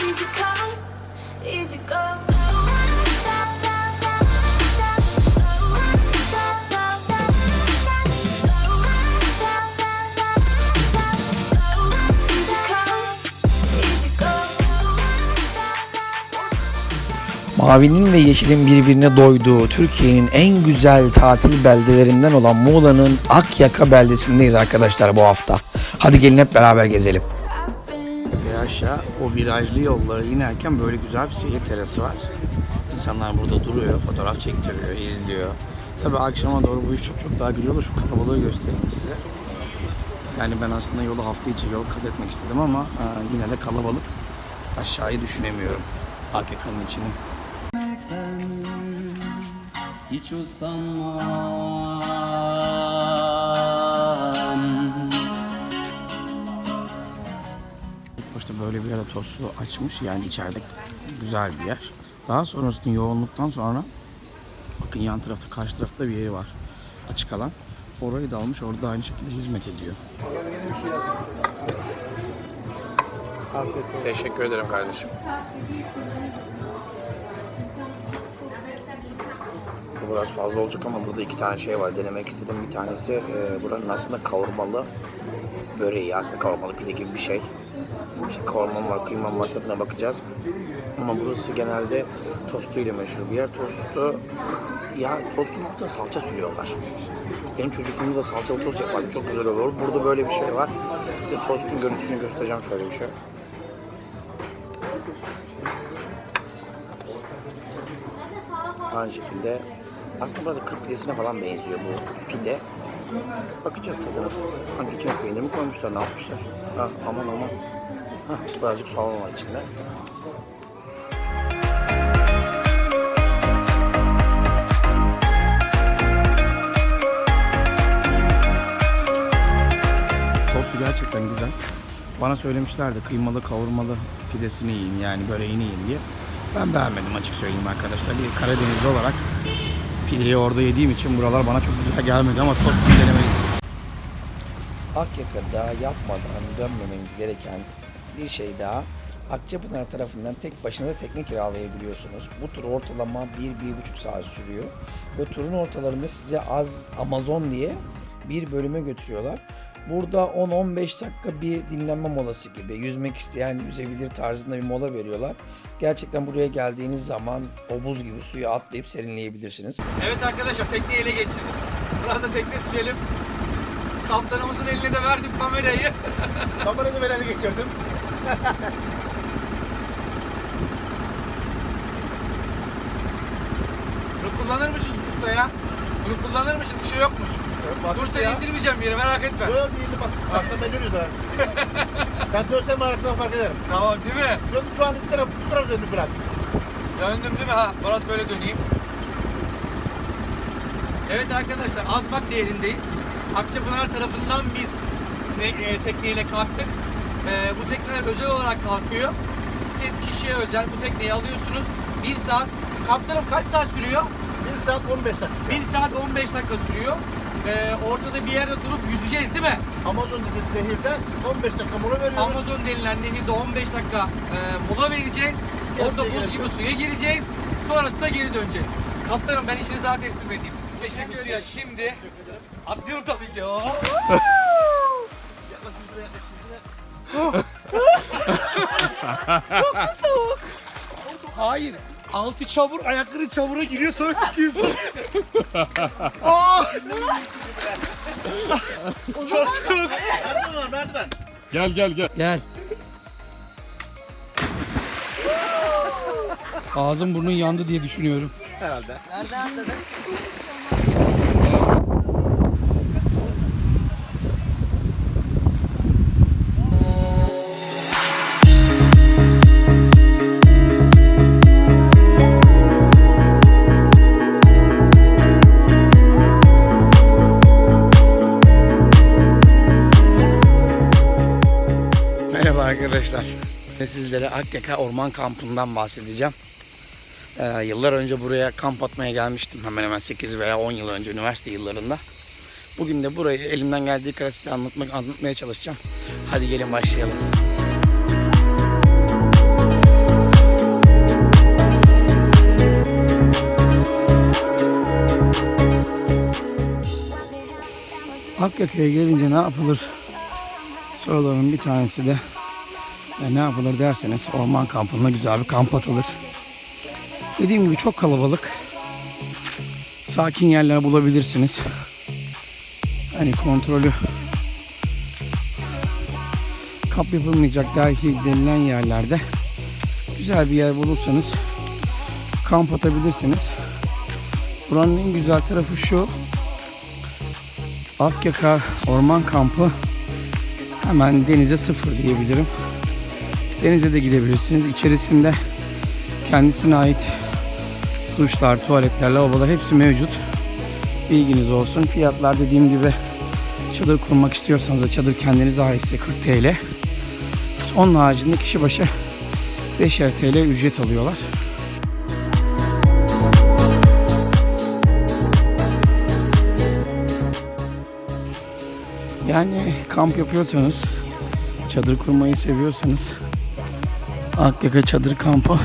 Easy come, easy go. Mavinin ve yeşilin birbirine doyduğu Türkiye'nin en güzel tatil beldelerinden olan Muğla'nın Akyaka beldesindeyiz arkadaşlar bu hafta. Hadi gelin hep beraber gezelim. Ve aşağı o virajlı yolları inerken böyle güzel bir seyir terası var. İnsanlar burada duruyor, fotoğraf çektiriyor, izliyor. Tabii akşama doğru bu iş çok daha güzel olur. Şu kalabalığı göstereyim size. Yani ben aslında yolu hafta içi yol kat etmek istedim ama yine de kalabalık. Aşağıyı düşünemiyorum. Akyaka'nın içini. Hiç usanmam. İlk başta böyle bir yere tostu açmış, yani içeride güzel bir yer. Daha sonrasında yoğunluktan sonra bakın yan tarafta, karşı tarafta bir yeri var açık alan. Orayı da almış, orada aynı şekilde hizmet ediyor. Teşekkür ederim kardeşim. Bu biraz fazla olacak ama burada iki tane şey var. Denemek istedim. Bir tanesi buranın aslında kavurmalı böreği. Aslında kavurmalı pide gibi bir şey. İşte kavurmam var, kıymam var, tadına bakacağız. Ama burası genelde tostuyla meşhur bir yer. Tostu, ya tostun altına salça sürüyorlar. Benim çocukluğumda da salçalı tost yapardım. Çok güzel olur. Burada böyle bir şey var. Size tostun görüntüsünü göstereceğim, şöyle bir şey. Aynı şekilde aslında biraz Kırk pidesine falan benziyor bu pide. Bakacağız tadına. Sanki içine peynir mi koymuşlar, ne yapmışlar? Ha, aman. Birazcık soğan var içinde. Tostu gerçekten güzel. Bana söylemişlerdi kıymalı kavurmalı pidesini yiyin, yani böreğini yiyin diye. Ben beğenmedim açık söyleyeyim arkadaşlar. Bir Karadenizli olarak pideyi orada yediğim için buralar bana çok güzel gelmedi ama tostu denemelisiniz. Akyaka'da yapmadan dönmemeniz gereken bir şey daha. Akçapınar tarafından tek başına da tekne kiralayabiliyorsunuz. Bu tur ortalama 1-1,5 saat sürüyor. Ve turun ortalarında size Amazon diye bir bölüme götürüyorlar. Burada 10-15 dakika bir dinlenme molası gibi, yüzmek isteyen yüzebilir tarzında bir mola veriyorlar. Gerçekten buraya geldiğiniz zaman o buz gibi suya atlayıp serinleyebilirsiniz. Evet arkadaşlar, tekneyi ele geçirdim. Biraz da tekne sürelim. Kaptanımızın eline de verdim kamerayı. Kamerayı da ben ele geçirdim. Bunu kullanırmışız usta ya. Bunu kullanırmışız, bir şey yokmuş. Dur seni indirmeyeceğim bir yere, merak etme. Yok değildi bas. Arkadan ben dönüyoruz ha. Ben dönsem arkadan fark ederim. Tamam değil mi? Döndüm şu an bu tarafa döndüm biraz. Döndüm değil mi? Ha, biraz böyle döneyim. Evet arkadaşlar, Azmak Nehri'ndeyiz. Akçapınar tarafından biz tekneyle kalktık. Bu tekneler özel olarak kalkıyor. Siz kişiye özel bu tekneyi alıyorsunuz. 1 saat. Kaptanım kaç saat sürüyor? 1 saat 15 dakika. 1 saat 15 dakika sürüyor. Ortada bir yerde durup yüzeceğiz değil mi? Amazon nehirde 15 dakika mola veriyoruz. Amazon denilen nehirde 15 dakika mola vereceğiz. Orada buz gibi suya gireceğiz. Sonrasında geri döneceğiz. Kaptanım, ben işini zaten teslim edeyim. Teşekkür ederim. Şimdi atlıyorum tabii ki. Çok mu soğuk? Hayır. Altı çamur, ayakları çamura giriyor, sonra çıkıyorsun. Çok soğuk. Merdiven var, merdiven. Gel. Ağzım burnun yandı diye düşünüyorum. Herhalde. Nereden atladın? Merhaba arkadaşlar. Sizlere Akyaka Orman Kampı'ndan bahsedeceğim. Yıllar önce buraya kamp atmaya gelmiştim. Hemen hemen 8 veya 10 yıl önce üniversite yıllarında. Bugün de burayı elimden geldiği kadar size anlatmaya çalışacağım. Hadi gelin başlayalım. Akyaka'ya gelince ne yapılır? Soruların bir tanesi de ne yapılır derseniz orman kampına güzel bir kamp atılır. Dediğim gibi çok kalabalık. Sakin yerler bulabilirsiniz. Hani kontrolü kamp yapılmayacak dahi denilen yerlerde güzel bir yer bulursanız kamp atabilirsiniz. Buranın en güzel tarafı şu: Akyaka Orman Kampı hemen denize sıfır diyebilirim. Denize de gidebilirsiniz. İçerisinde kendisine ait duşlar, tuvaletler, lavabolar hepsi mevcut. Bilginiz olsun. Fiyatlar dediğim gibi çadır kurmak istiyorsanız da çadır kendinize aitse 40 TL. Onun haricinde kişi başı 5'er TL ücret alıyorlar. Yani kamp yapıyorsanız, çadır kurmayı seviyorsanız Akyaka çadır kampı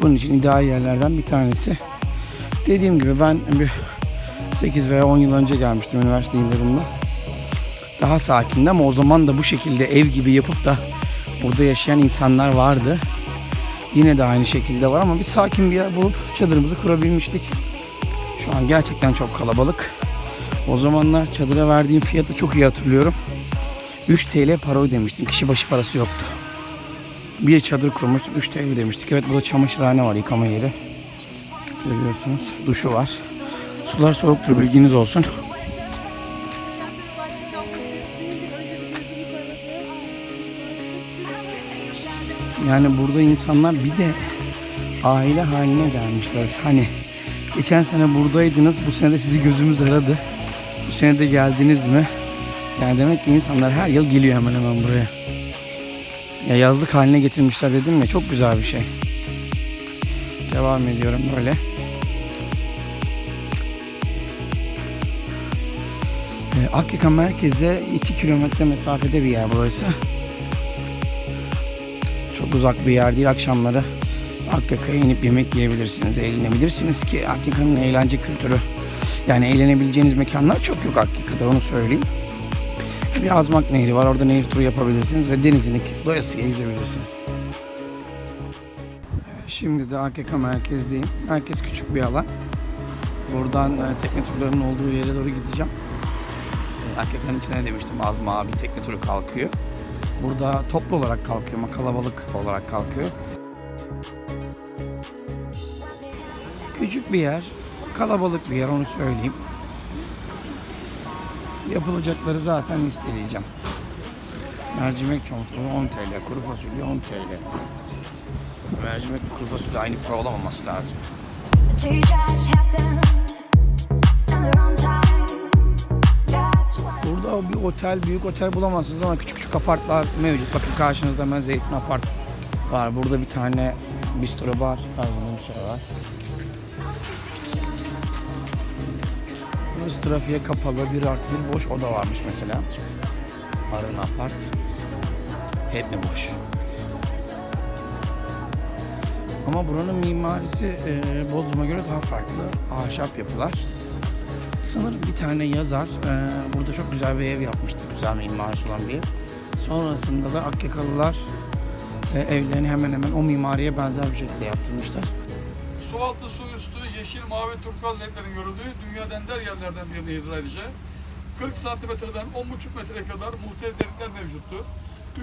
bunun için ideal yerlerden bir tanesi. Dediğim gibi ben bir 8 veya 10 yıl önce gelmiştim üniversite yıllarında. Daha sakindi ama o zaman da bu şekilde ev gibi yapıp da burada yaşayan insanlar vardı. Yine de aynı şekilde var ama biz sakin bir yer bulup çadırımızı kurabilmiştik. Şu an gerçekten çok kalabalık. O zamanlar çadıra verdiğim fiyatı çok iyi hatırlıyorum. 3 TL para ödemiştim. Kişi başı parası yoktu. Bir çadır kurmuştuk. 3 TL ödemiştik. Evet, burada çamaşırhane var, yıkama yeri. Görüyorsunuz. Duşu var. Sular soğuktur, bilginiz olsun. Yani burada insanlar bir de aile haline gelmişler. Hani geçen sene buradaydınız, bu sene de sizi gözümüz aradı. Bu sene de geldiniz mi? Yani demek ki insanlar her yıl geliyor hemen hemen buraya. Ya yazlık haline getirmişler dedim ya, çok güzel bir şey. Devam ediyorum böyle. Akyaka merkeze 2 kilometre mesafede bir yer burası. Çok uzak bir yer değil. Akşamları Akyaka'ya inip yemek yiyebilirsiniz, eğlenebilirsiniz ki Akyaka'nın eğlence kültürü, yani eğlenebileceğiniz mekanlar çok yok Akyaka'da, onu söyleyeyim. Bir Azmak Nehri var, orada nehir turu yapabilirsiniz ve denizini doyasıya yüzebilirsiniz. Şimdi de Akyaka merkezdeyim. Merkez küçük bir alan. Buradan tekne turlarının olduğu yere doğru gideceğim. Akyaka'nın içine demiştim, az mavi tekne turu kalkıyor. Burada toplu olarak kalkıyor ama kalabalık olarak kalkıyor. Küçük bir yer, kalabalık bir yer, onu söyleyeyim. Yapılacakları zaten listeleyeceğim. Mercimek çoğunluğu 10 TL, kuru fasulye 10 TL. Mercimek ve kuru fasulye aynı para olamaması lazım. Burada bir otel, büyük otel bulamazsınız ama küçük küçük apartlar mevcut. Bakın karşınızda hemen Zeytin Apart var. Burada bir tane bistro bar, var. Burası trafiğe kapalı, 1+1 boş oda varmış mesela. Arın Apart. Hep mi boş? Ama buranın mimarisi Bodrum'a göre daha farklı. Ahşap yapılar. Sanırım bir tane yazar burada çok güzel bir ev yapmıştı. Güzel mimarisi olan bir ev. Sonrasında da Akyakalılar evlerini hemen hemen o mimariye benzer bir şekilde yaptırmışlar. Su altı, su üstü, yeşil, mavi, turkuaz renklerin görüldüğü dünyada ender yerlerden bir nehirdir ayrıca. 40 santimetreden 10,5 metreye kadar muhtelif derinlikler mevcuttu.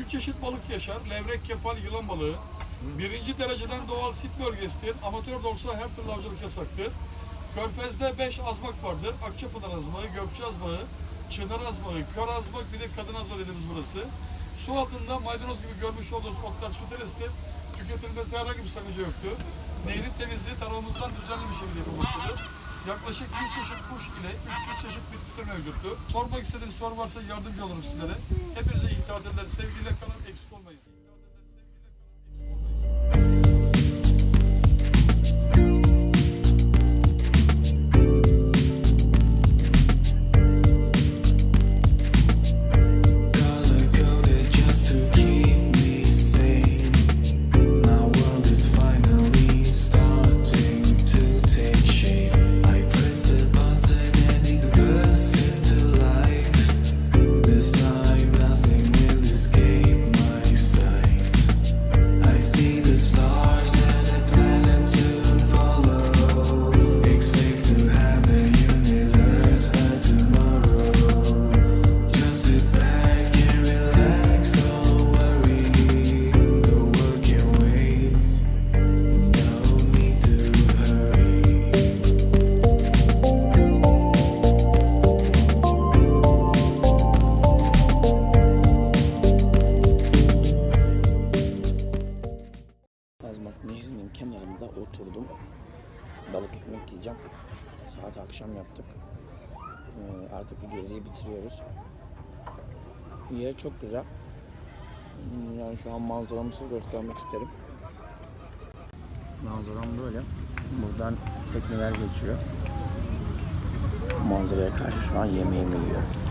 3 çeşit balık yaşar, levrek, kefal, yılan balığı. 1. dereceden doğal sit bölgesidir, amatör de olsa her türlü avcılık yasaktır. Körfez'de 5 azmak vardır, Akçapınar azmağı, Gökçe azmağı, Çınar azmağı, Kör azmak, bir de kadın azmağı dediğimiz burası. Su altında maydanoz gibi görmüş olduğunuz otlar su teresidir. Tüketilmesine herhangi bir sakınca yoktur. Nehrin temizliği tarafımızdan düzenli bir şekilde yapılmaktadır. Yaklaşık 100 çeşit kuş ile 300 çeşit bitki mevcuttur. Sormak istediğiniz soru varsa yardımcı olurum sizlere. Hepinize iyi tatiller, sevgiyle kalın, eksik olmayın. Azmak Nehri'nin kenarında oturdum. Balık ekmek yiyeceğim. Saat akşam yaptık. Artık bu geziyi bitiriyoruz. Yer çok güzel. Yani şu an manzaramızı göstermek isterim. Manzaram böyle. Buradan tekneler geçiyor. Manzaraya karşı şu an yemeğimi yiyorum.